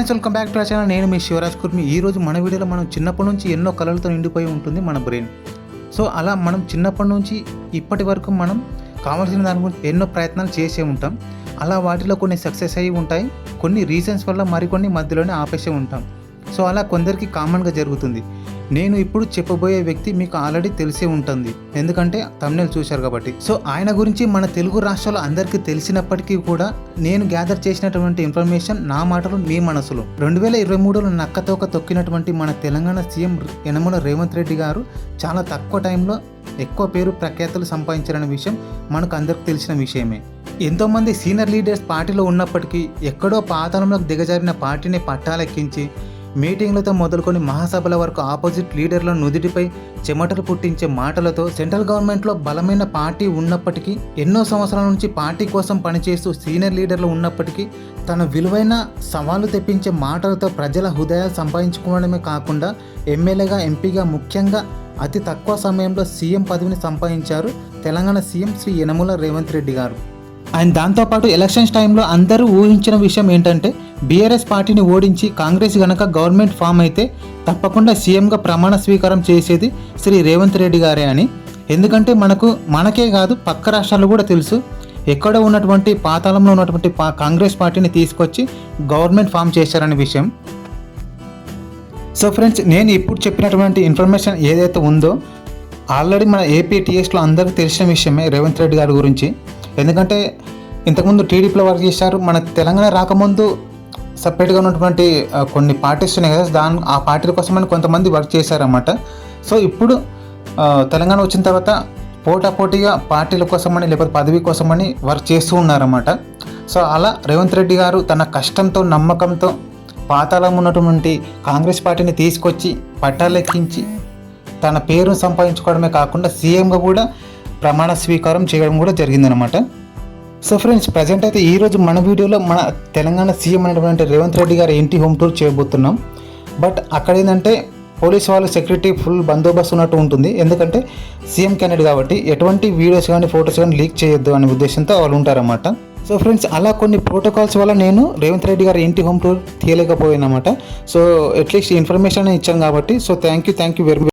Friends, welcome back to our channel. నేను మీ శివరాజ్ కుర్మి. ఈరోజు మన వీడియోలో మనం చిన్నప్పటి నుంచి ఎన్నో కళలతో నిండిపోయి ఉంటుంది మన బ్రెయిన్. సో అలా మనం చిన్నప్పటి నుంచి ఇప్పటి వరకు మనం కావాల్సిన దాని గురించి ఎన్నో ప్రయత్నాలు చేసే ఉంటాం. అలా వాటిలో కొన్ని సక్సెస్ అయ్యి ఉంటాయి, కొన్ని రీజన్స్ వల్ల మరికొన్ని మధ్యలోనే ఆపేసే ఉంటాం. సో అలా కొందరికి కామన్గా జరుగుతుంది. నేను ఇప్పుడు చెప్పబోయే వ్యక్తి మీకు ఆల్రెడీ తెలిసే ఉంటుంది, ఎందుకంటే తమ్నెల్ చూశారు కాబట్టి. సో ఆయన గురించి మన తెలుగు రాష్ట్రాల్లో అందరికీ తెలిసినప్పటికీ కూడా నేను గ్యాదర్ చేసినటువంటి ఇన్ఫర్మేషన్ నా మాటలు మీ మనసులో. 2023లో నక్కతోక తొక్కినటువంటి మన తెలంగాణ సీఎం యనమల రేవంత్ రెడ్డి గారు చాలా తక్కువ టైంలో ఎక్కువ పేరు ప్రఖ్యాతులు సంపాదించారనే విషయం మనకు అందరికి తెలిసిన విషయమే. ఎంతోమంది సీనియర్ లీడర్స్ పార్టీలో ఉన్నప్పటికీ ఎక్కడో పాతాళంలోకి దిగజారిన పార్టీని పట్టాలెక్కించి మీటింగ్లతో మొదలుకొని మహాసభల వరకు ఆపోజిట్ లీడర్ల నుదిటిపై చెమటలు పుట్టించే మాటలతో సెంట్రల్ గవర్నమెంట్లో బలమైన పార్టీ ఉన్నప్పటికీ, ఎన్నో సంవత్సరాల నుంచి పార్టీ కోసం పనిచేస్తూ సీనియర్ లీడర్లు ఉన్నప్పటికీ తన విలువైన సవాలు తెప్పించే మాటలతో ప్రజల హృదయాలు సంపాదించుకోవడమే కాకుండా ఎమ్మెల్యేగా, ఎంపీగా, ముఖ్యంగా అతి తక్కువ సమయంలో సీఎం పదవిని సంపాదించారు తెలంగాణ సీఎం శ్రీ యనమల రేవంత్ రెడ్డి గారు. అండ్ దాంతోపాటు ఎలక్షన్స్ టైంలో అందరూ ఊహించిన విషయం ఏంటంటే, బీఆర్ఎస్ పార్టీని ఓడించి కాంగ్రెస్ గనక గవర్నమెంట్ ఫామ్ అయితే తప్పకుండా సీఎంగా ప్రమాణ స్వీకారం చేసేది శ్రీ రేవంత్ రెడ్డి గారే అని. ఎందుకంటే మనకే కాదు, పక్క రాష్ట్రాల్లో కూడా తెలుసు ఎక్కడ ఉన్నటువంటి పాతాళంలో ఉన్నటువంటి కాంగ్రెస్ పార్టీని తీసుకొచ్చి గవర్నమెంట్ ఫామ్ చేశారనే విషయం. సో ఫ్రెండ్స్, నేను ఇప్పుడు చెప్పినటువంటి ఇన్ఫర్మేషన్ ఏదైతే ఉందో ఆల్రెడీ మన ఏపీ టీఎస్లో అందరికీ తెలిసిన విషయమే రేవంత్ రెడ్డి గారి గురించి. ఎందుకంటే ఇంతకుముందు టీడీపీలో వర్క్ చేశారు. మన తెలంగాణ రాకముందు సపరేట్గా ఉన్నటువంటి కొన్ని పార్టీస్ ఉన్నాయి కదా, ఆ పార్టీల కోసమని కొంతమంది వర్క్ చేశారన్నమాట. సో ఇప్పుడు తెలంగాణ వచ్చిన తర్వాత పోటాపోటీగా పార్టీల కోసమని లేకపోతే పదవి కోసమని వర్క్ చేస్తూ ఉన్నారన్నమాట. సో అలా రేవంత్ రెడ్డి గారు తన కష్టంతో, నమ్మకంతో పాతాళం ఉన్నటువంటి కాంగ్రెస్ పార్టీని తీసుకొచ్చి పట్టాలెక్కించి తన పేరును సంపాదించుకోవడమే కాకుండా సీఎంగా కూడా ప్రమాణ స్వీకారం చేయడం కూడా జరిగిందనమాట. సో ఫ్రెండ్స్, ప్రజెంట్ అయితే ఈరోజు మన వీడియోలో మన తెలంగాణ సీఎం అనేటువంటి రేవంత్ రెడ్డి గారు ఇంటి హోమ్ టూర్ చేయబోతున్నాం. బట్ అక్కడ ఏంటంటే పోలీస్ వాళ్ళు సెక్యూరిటీ ఫుల్ బందోబస్తు ఉన్నట్టు ఉంటుంది. ఎందుకంటే సీఎం క్యాండిడేట్ కాబట్టి ఎటువంటి వీడియోస్ కానీ ఫొటోస్ కానీ లీక్ చేయొద్దు అనే ఉద్దేశంతో వాళ్ళు ఉంటారన్నమాట. సో ఫ్రెండ్స్, అలా కొన్ని ప్రోటోకాల్స్ వల్ల నేను రేవంత్ రెడ్డి గారి ఇంటి హోమ్ టూర్ తీయలేకపోయాను అనమాట. సో అట్లీస్ట్ ఇన్ఫర్మేషన్ ఇచ్చాను కాబట్టి. So thank you very much.